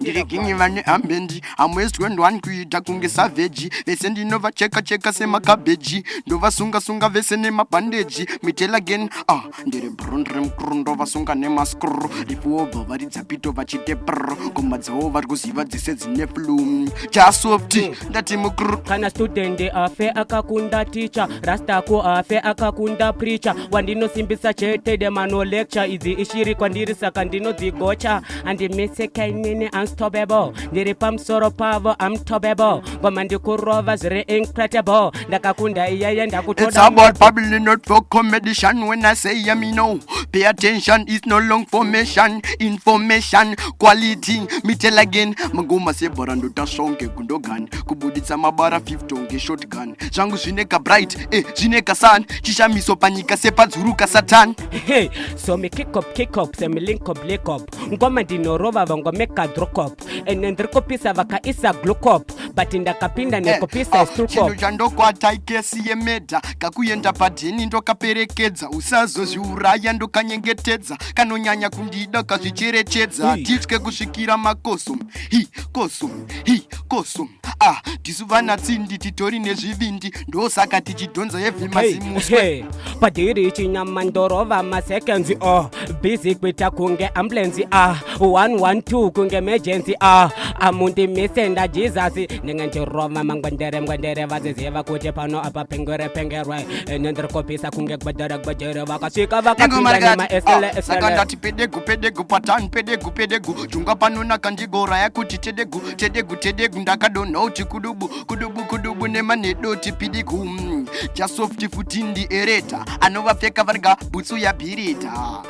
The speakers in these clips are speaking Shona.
Ndirekingi vane ambendi amwestwe ndwankuita kunge savage vese ndinova cheka semakabeji ndova sunga vese nemabandeji mitel again ndiri brundre mkrundo vasunga nemaskru rifuobva varidzapito vachite prr ngoma dzavo vari kuziva dzese dzine flu jasofti ndati mukru kana student afe akakunda teacher rastako afe akakunda preacher wandinosimbisa chete de mano lecture idzi ishiri kwandiri saka ndinodzigocha andimesekainene unstoppable ndiri pamusoro pavo untobable ngoma ndikurova zviri incredible ndakakunda iyaya ndakutoda. It's about public not for competition. When I say yeah me know pay attention, it's no long formation information quality me tell again magoma se barando tashonke kundogan kubuditsa mabara 50 nge shotgun zvangu zvineka bright zvineka sun chishamiso panyika sepadzuruka satan. Hey, so me kick up se me link up ngoma ndinorova vangomeka drop up ene ndrikopisa vakaisa glukop but ndakapinda nekopisa stroke chino chandokwata ikesi yemedha kakuyenda padheni ndokaperekedza usazozviuraya ndokanyengetedza kanonyanya kundida kazvicherechedza titye kusvikira makosom kosom tisuvana tsindi titori nezvivindi ndosaka tichidhonza evhi mazimuswe padhiri chinyama ndorova maseconds busy kuita kunge ambulance 112 kunge emergency amundi misenda Jesus ninge ndirova mangwendere vaziziva kuti pano apa pengerwe nendirikopisa kunge gbedere vakasvika vakapinda nemaSL saka ndati pedegu patani pedegu junga panona kandigora yakuti tedegu ndakadonha uti kudubu nemanedoti pidigu jasofti futi ndi ereta anovapfeka varga butsu yabhirita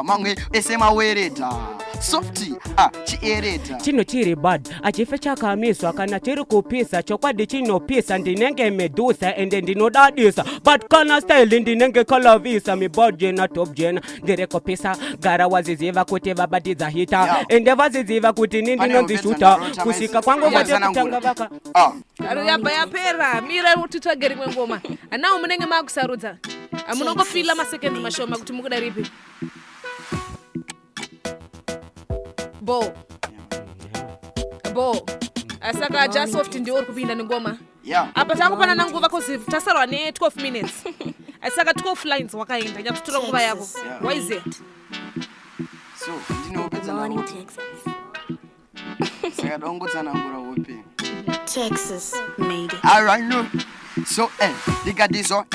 mamwe ese mawereta softi chiereta chino chiri bad achife chakamiswa kana chiri kupisa chokwadi chinopisa ndinenge medusa ende ndinodadisa but kana style ndinenge kalavisa mi body na top jena ndirekopisa gara waziziva kuti vabatidza hita ende vaziziva kuti ndinonzishuta kusika kwangu vate kutanga vaka yapera mira mutitsvageri mwengoma anawo munenge makusarudza amunongofila masekendi mashoma kuti mukuda ripi bo asaka jasoft ndiwo uri kupinda nengoma apa takupana nanguva kozi tasarwa ne-12 minutes asaka 12 lines wakaenda nyakutora nguva yavo why is it so ndinopedza saka dongotsanangura hope Texas made it. Alright, no. So, likadiso,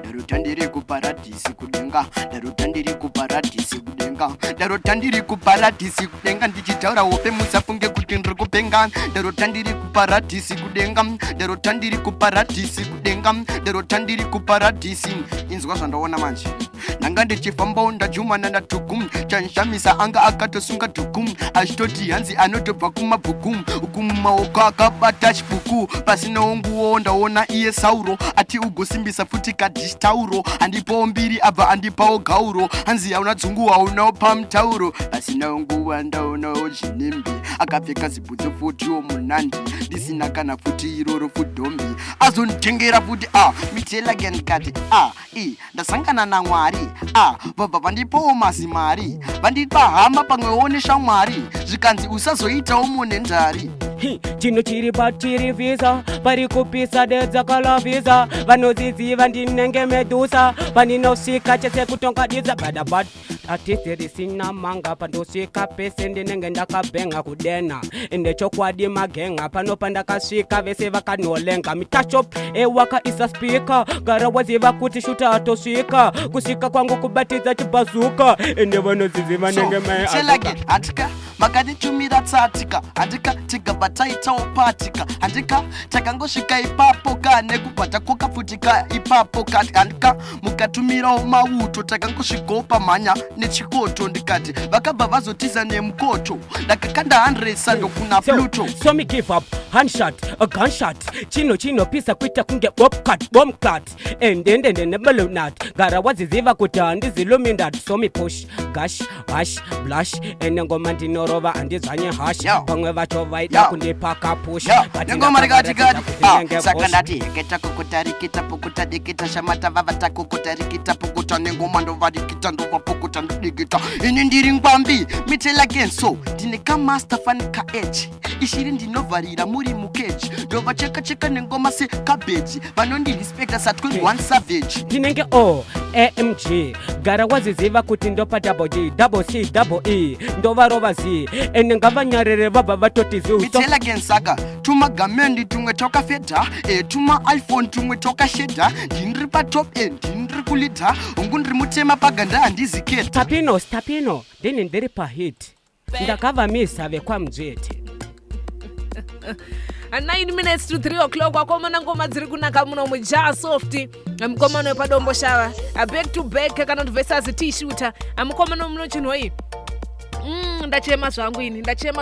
darutandiri kuparadisi kudenga, darutandiri kuparadisi kudenga, ndichitaura hope musafunge kuti ndiri kupenga, darutandiri kuparadisi kudenga, darutandiri kuparadisi, inzwa zvandaona manje. Nanga ndichifamba ndajumana ndatukum chanshamisa anga akatosunga tukum achitoti hanzi anotobva kumabhukum ukumaoko akabata chibuku pasina unguwo ndaona iye sauro ati ugosimbisa futi kadhishtauro andipawo mbiri abva andipawo gauro hanzi hauna dzungu haunawo pamutauro pasina unguwa ndaonawo chinembe akapfeka zibhudzi futiwo munandi ndisina kana futi iroro fudhombi azonditengera futi mitelagen kati ndasangana naMwari vabva vandipawo mazimari vandipa hama pamwewo neshamwari zvikanzi usazoitawo munendari chino chiri patiri visa pari kupisa dedzakalavisa vanodzidziva ndinenge medusa paninосvika chese kutongadidza badabat atisirisina manga pandosvika pese ndinenge ndakabhenga kudena ende chokwadi magenga pano pandakasvika vese vakanolenga mitashop ewaka isa spika gara waziva kuti shuta atosvika kusvika kwangu kubatidza chibhazuka ende vanodzidziva nenge atika makanitumira tsatika andika tigabataitawo patika andika takangosvika ipapo kane kubata kokafutika ipapo kati andika mukatumirawo mauto takangosvikawo pamhanya nechikoto ndikati vakabva vazotiza nemukoto ndakakanda 100 sando kuna Pluto so me give up handshot a gunshot chino pisa kuita kunge bomb cut endende balloonat gara waziziva kuti handizilumindat so me push gash hash blush ngoma ndinorova andizvanye hash pamwe vacho vaida kundipaka push ngoma rikati saka ndati heketa kukutarikita pukutadikita shamata vavata kukutarikita pukuta nengoma ndovarikita ndovapukuta ndodikita ini ndiri ngwambi mitela genso ndine kamaster fan ka edge ishiri ndinovharira muri mukeji ndovacheka nengoma se cabbage vanondirespecta satwe one savage ndinenge AMG gara waziziva kuti ndopa double G double C double E ndovarova Z ende ngavanyarere vabva vatoti ziu mitela gensaka tuma gamendi tumwe toka fedha tuma iPhone tumwe toka shedha ndiri pa top end ndiri kulidha ungu ndiri mutema paganda handiziketa tapino ndini ndiri pa hit ndakava misa vekwa mjeti 9 minutes to 3 o'clock wakomana ngoma dziri kunaka muno muja soft mukomano wepadombo shava back to back kana kuti versus t-shooter mukomano muno chinoi ndachema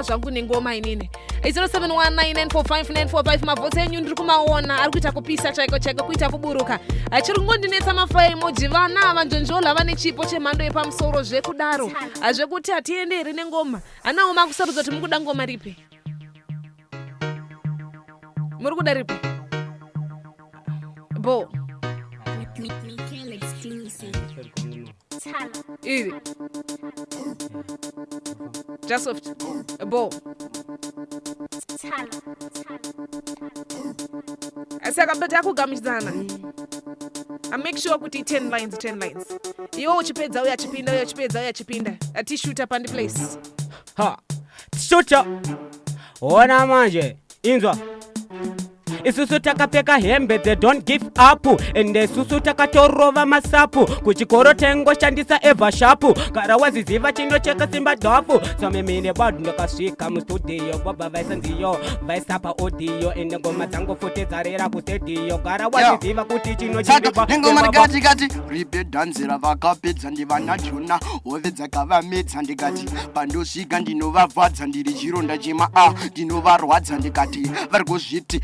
zvangu nengoma inini 0719945945 mavhotsi enyu ndiri kumaona ari kuita kupisa chaiko kuita kuburuka chiri kungondinetsa mafa emoji vana vanjonjola vane chipo chemhando yepamusoro zvekudaro zvekuti hatienderi nengoma anawo makusarudza kuti mukuda ngoma ripi muri kuda ripi bo iri Jasoft bo asaka mbeti akugamidzana make sure kuti 10 lines iwo uchipedza uya chipinda atishuta pandi place tishuta ona manje inzwa isusu takapfeka hembe they don't give up ende isusu takatorova masapu kuchikoro tengoshandisa eva shapu gara waziziva chinocheka simba dhafu somemine badu ndakasvika mustudio vabva vaisa nziyo vaisapa audio ende ngoma dzangu futi dzarera kusediyo gara waziziva kuti chinocheka nengoma rikati ribe dhanzira vakapedza ndivana jona hove dzakavamedza ndikati pandosvika ndinovavhadza ndiri chironda chema ndinovarwadza ndikati vari kuzviti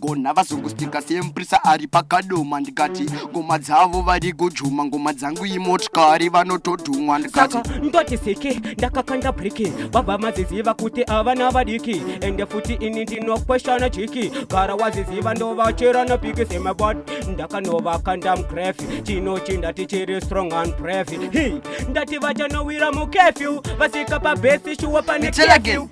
gona vazongostika semprisa ari pakadoma ndikati ngoma dzavo vari kujuma ngoma dzangu imotikari vanotodhumwa ndikati ndoti siki ndakakanda briki vabva maziziva kuti avana vadiki ende futi ini ndinokweshana jiki gara waziziva ndovacherana piki semabod ndakanovakanda mgrefi chinochi ndati chiri strong and brave ndati vachanowira mukefyu vasika pabesi shuwa pane kefyu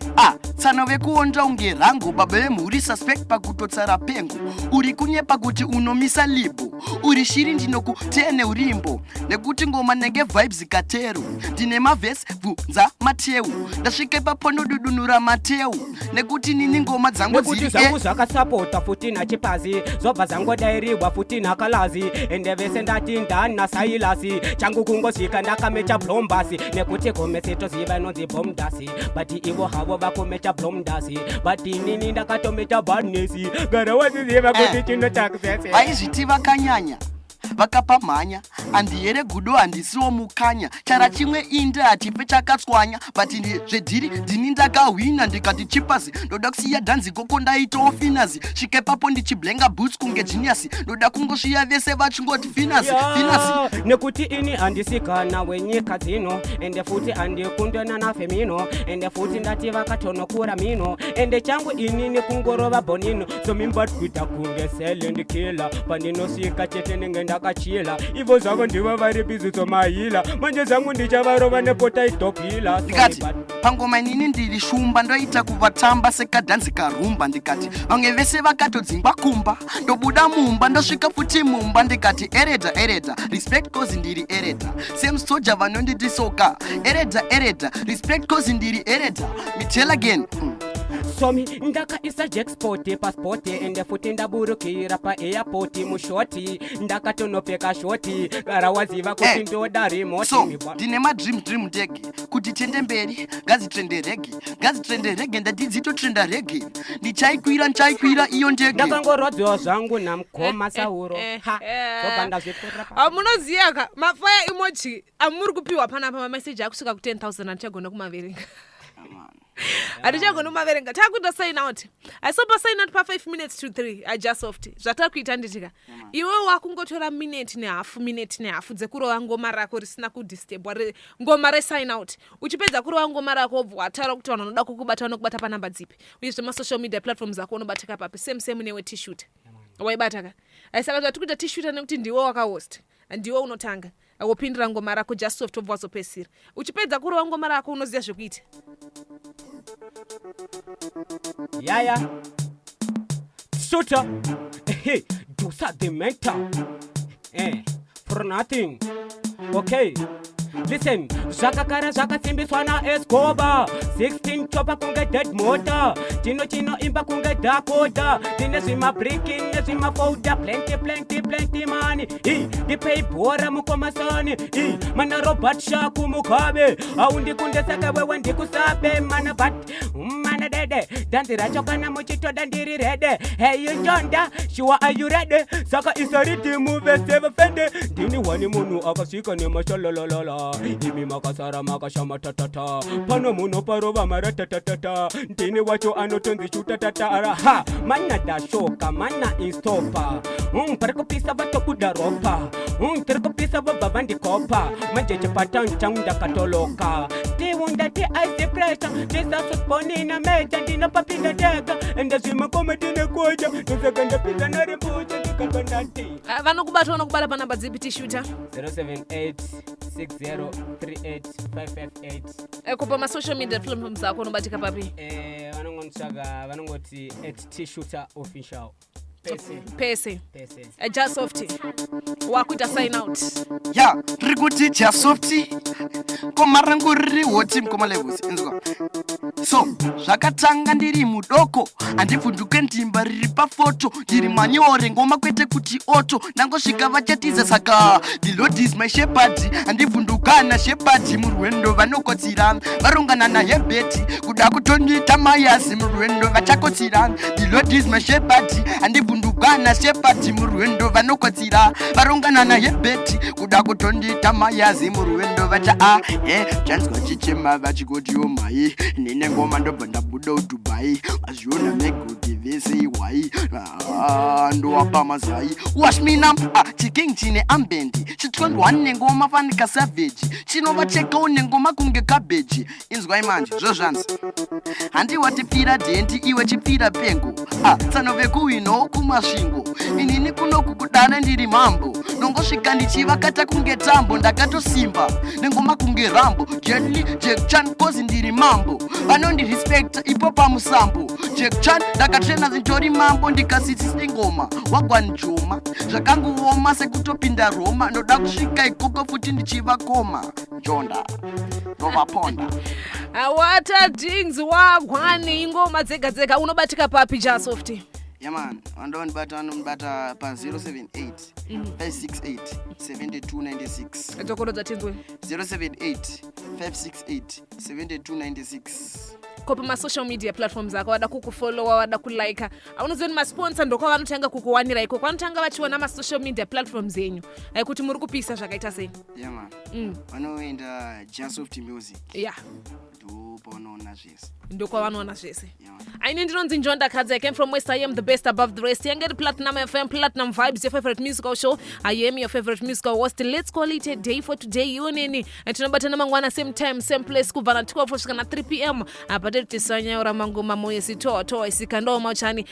tsana vekuonda unge rangu baba vemhuri suspect pakutotsara pengo uri kunyepa kuti unomisa libo uri shiri ndinokutene urimbo nekuti ngoma nenge vibes katero ndine mavhesi bvunza mateu ndasvike paponodudunura mateu nekuti nini ngoma dzangu dziri zangu zvakasapota futi nachipazi zobva zangodairiwa futi nakalazi ende vese ndati ndana sailasi changu kungosvika ndakamecha blombasi nekuti komesetoziva inonzi bomdasi but ivo havo vakomecha blomdasi but inini ndakatomecha badnesi gara waziziva kuti chino chakusese vaizviti vakanyanya vakapa mhanya handiyere gudo handisiwo mukanya chara chimwe inde hatipe chakatswanya but zvedhiri ndini ndakahwina ndikati chipasi ndoda kusiya dhanzi koko ndaitawo finazi svike papo ndichiblenga boots kunge genius ndoda kungosviya vese vachingoti finasi nekuti ini handisikana wenyika dzino ende futi handikundana nafemino ende futi ndati vakatonokura mino ende changu inini kungorova bonino somimbatkuita kunge selendikila pandinosvika chete nenge ndakachila ivo zvavo ndivo vari biziso mahila manje zangu ndichavarova nepotaitopila ndikati pangoma inini ndiri shumba ndoita kuvatamba sekadhanzi karumba ndikati vamwe vese vakatodzingwa kumba ndobuda mumba ndosvika futi mumba ndikati eredha respect cause ndiri eredha same soja vanonditi soka eredha respect cause ndiri eredha me tell again somi ndakaisa jackspot passport ende futi ndaburukira paairport mushoti ndakatonopfeka shoti gara waziva kuti ndoda remote so ndine madream ndege kuti tende mberi ngazitrende rege ndatidzitotrenda rege ndichaikwira iyo ndege ndakangorodziwa zvangu namukoma sauro munoziyaka mafaya emoji amuri kupiwa panapa mameseji akusvika ku 10,000 andichagona kumaverenga Atichagonomaverenga takuita sign out. Asopa sign out pa 5 minutes to 3. Aja soft. Zvatakuita nditika. Iwe wakungotora minute nehalf dzekurova ngoma rako risina kudisturb ngoma re sign out. Uchipedza kurova ngoma rako obva wataura kuti vanhu vanoda kukubata vanokubata panamba dzipi. Uyezve masocial media platforms ako unobatika papi same newe t-shirt. Waibataka. Saka tatukuita t-shirt nekuti ndiwe wakahost. Ndiwe unotanga. Wopindira ngoma rako just soft obva wazopesira. Uchipedza kurova ngoma rako unoziva zvekuita. Yeah. Shooter. Hey, do something mental. For nothing. Okay. Listen, zvakakara zvakasimbiswa naEscobar 16 chopa kunge dead motor chino imba kunge Dakota tine zvimabriki nezvimafolda plenty money ndipei bhora mukomasani mana Robert Shaku mukabe aundikundesaka wewe ndikusabe mana mana dede danzi racho kana muchitoda ndiri rede hey Njonda sure are you ready saka isariti move save fende ndini wani munhu akasvika nemashalololala imi makasara makashama tatata pano muno parova maratatata ndini wacho anotonzi chutatata ha mana dashoka mana instopa parikupisa vatokuda ropa tirikupisa vobva vandikopa manje chipatani changu ndakatoloka tiunda ti ice pressure ndisasosponina meja ndinopapinda tega ende zvimakoma tinekoja ndosaka ndapinda narimbucha ndikakandati vanokubata panamba dzipi tishuta 07860385558 kupa masocial media platforms ako unobatika papi vanongoti @tshuta official pese just soft wakuita sign out ya riri kuti jasofti koma rangu riri hoti mukoma levels inzwa so zvakatanga ndiri mudoko handivhunduke ndimba riri pafoto ndiri manyore ngoma kwete kuti oto nangosvika vachatiza saka the Lord is my shepherd handivhundukana shepherd murwendo vanokotsira varongana nahebheti kuda kutondiita mayazi murwendo vachakotsira the Lord is my shepherd handivhundukana shepherd murwendo vanokotsira varongana nahebheti kuda kutondiita mayazi murwendo vacha chanzwa chichema vachikotiyo mai nine ngoma ndobva ndabuda uDubai mazviona megoti vese iwai ndowapa mazai washmina chiking chine ambendi chitondwa nengoma fanika savage chinova chekao nengoma kunge cabbage inzwai manje zvozvanzi handiwatipfira dhendi iwe chipfira pengo tsanove kuwino kumasvingo inini kunoku kudana ndiri mambo nongosvika ndichivakata kunge tambo ndakatosimba nengoma kunge rambo deadly Jack Chan kozi ndiri mambo vanondirespecta ipo pamusambo Jack Chan ndakatrena zintori mambo ndikasitisi ngoma wagwanjoma zvakanguoma sekutopinda Roma noda kusvika ikoko futi ndichivakoma Njonda ndovaponda wata dings wagwani ingoma dzega unobatika papi jasoft man vanonibata pa 078 568 7296 tokorodza tinzwe 078 568 7296 kopa masocial media platforms ako wada kukufollowa wada kulika aunozoni masponsor ndoko vanotanga kukuwanira iko kwanotanga vachiona masocial media platforms enyu kuti muri kupisa zvakaita sei vanoenda Jasoft Music ndoko vanoona zvese aine ndinonzi Njonda Kadzi. I came from West. I am the best above the rest. Younger Platinum FM, Platinum Vibes, your favorite musical show. I am your favorite musical host. Let's call it a day for today. Yoneni tunabatana mangwana same time same place kuvana 12 kusvika na 3 p.m. apate tisanya ura mangoma moyo sitoa isikandoma chani